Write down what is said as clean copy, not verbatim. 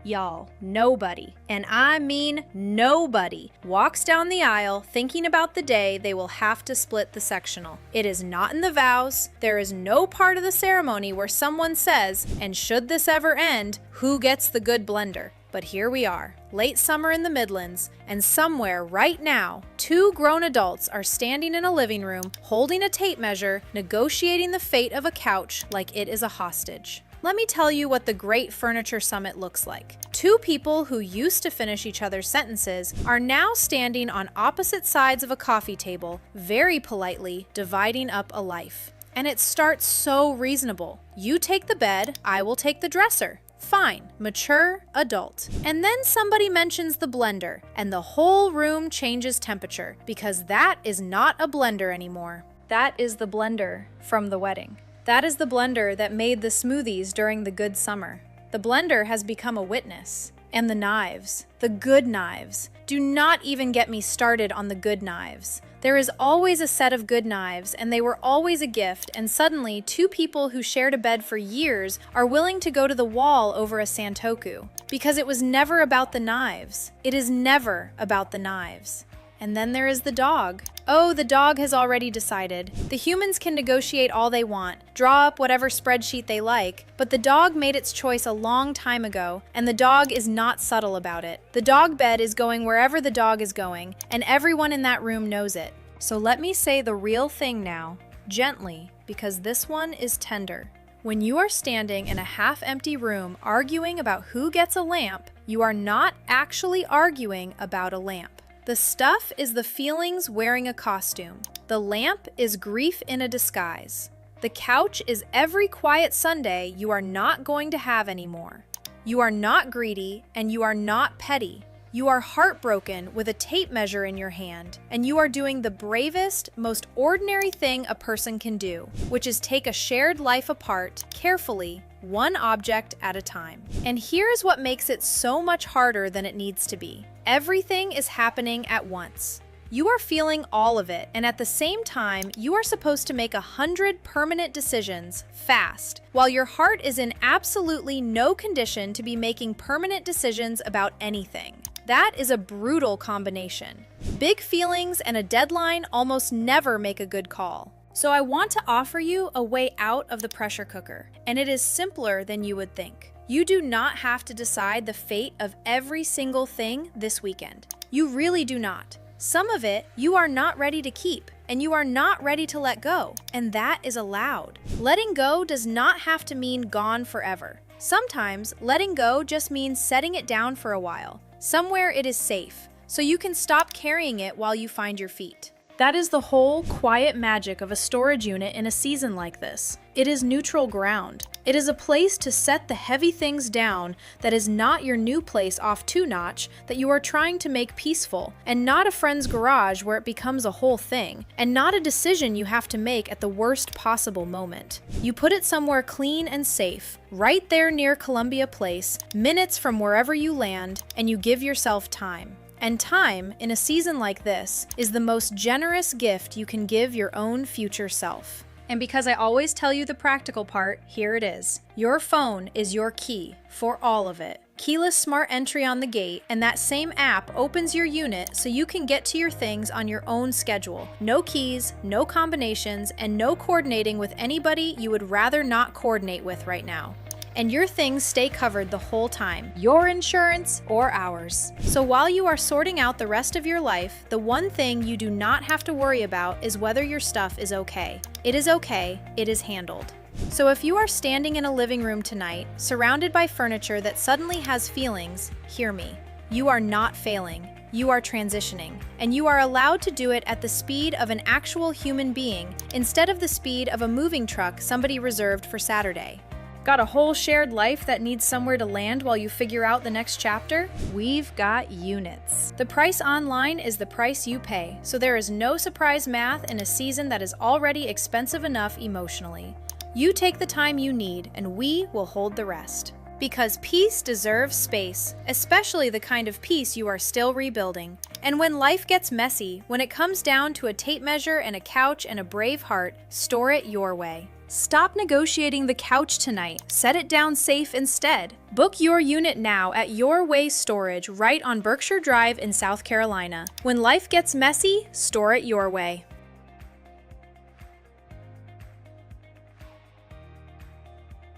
Y'all, nobody, and I mean nobody, walks down the aisle thinking about the day they will have to split the sectional. It is not in the vows. There is no part of the ceremony where someone says, and should this ever end, who gets the good blender? But here we are, late summer in the Midlands, and somewhere right now, two grown adults are standing in a living room, holding a tape measure, negotiating the fate of a couch like it is a hostage. Let me tell you what the Great Furniture Summit looks like. Two people who used to finish each other's sentences are now standing on opposite sides of a coffee table, very politely dividing up a life. And it starts so reasonable. You take the bed, I will take the dresser. Fine, mature, adult. And then somebody mentions the blender, and the whole room changes temperature, because that is not a blender anymore. That is the blender from the wedding. That is the blender that made the smoothies during the good summer. The blender has become a witness. And the knives, the good knives. Do not even get me started on the good knives. There is always a set of good knives, and they were always a gift, and suddenly two people who shared a bed for years are willing to go to the wall over a santoku. Because it was never about the knives. It is never about the knives. And then there is the dog. Oh, the dog has already decided. The humans can negotiate all they want, draw up whatever spreadsheet they like, but the dog made its choice a long time ago, and the dog is not subtle about it. The dog bed is going wherever the dog is going, and everyone in that room knows it. So let me say the real thing now, gently, because this one is tender. When you are standing in a half-empty room arguing about who gets a lamp, you are not actually arguing about a lamp. The stuff is the feelings wearing a costume. The lamp is grief in a disguise. The couch is every quiet Sunday you are not going to have anymore. You are not greedy, and you are not petty. You are heartbroken with a tape measure in your hand, and you are doing the bravest, most ordinary thing a person can do, which is take a shared life apart, carefully, one object at a time. And here's what makes it so much harder than it needs to be. Everything is happening at once. You are feeling all of it, and at the same time, you are supposed to make 100 permanent decisions, fast, while your heart is in absolutely no condition to be making permanent decisions about anything. That is a brutal combination. Big feelings and a deadline almost never make a good call. So I want to offer you a way out of the pressure cooker, and it is simpler than you would think. You do not have to decide the fate of every single thing this weekend. You really do not. Some of it you are not ready to keep, and you are not ready to let go, and that is allowed. Letting go does not have to mean gone forever. Sometimes letting go just means setting it down for a while. Somewhere it is safe, so you can stop carrying it while you find your feet. That is the whole quiet magic of a storage unit in a season like this. It is neutral ground. It is a place to set the heavy things down that is not your new place off 2-notch that you are trying to make peaceful, and not a friend's garage where it becomes a whole thing, and not a decision you have to make at the worst possible moment. You put it somewhere clean and safe, right there near Columbia Place, minutes from wherever you land, and you give yourself time. And time, in a season like this, is the most generous gift you can give your own future self. And because I always tell you the practical part, here it is. Your phone is your key for all of it. Keyless smart entry on the gate, and that same app opens your unit so you can get to your things on your own schedule. No keys, no combinations, and no coordinating with anybody you would rather not coordinate with right now. And your things stay covered the whole time, your insurance or ours. So while you are sorting out the rest of your life, the one thing you do not have to worry about is whether your stuff is okay. It is okay, it is handled. So if you are standing in a living room tonight, surrounded by furniture that suddenly has feelings, hear me. You are not failing. You are transitioning, and you are allowed to do it at the speed of an actual human being instead of the speed of a moving truck somebody reserved for Saturday. Got a whole shared life that needs somewhere to land while you figure out the next chapter? We've got units. The price online is the price you pay, so there is no surprise math in a season that is already expensive enough emotionally. You take the time you need, and we will hold the rest. Because peace deserves space, especially the kind of peace you are still rebuilding. And when life gets messy, when it comes down to a tape measure and a couch and a brave heart, store it your way. Stop negotiating the couch tonight. Set it down safe instead. Book your unit now at YourWay Storage right on Berkshire Drive in South Carolina. When life gets messy, store it your way.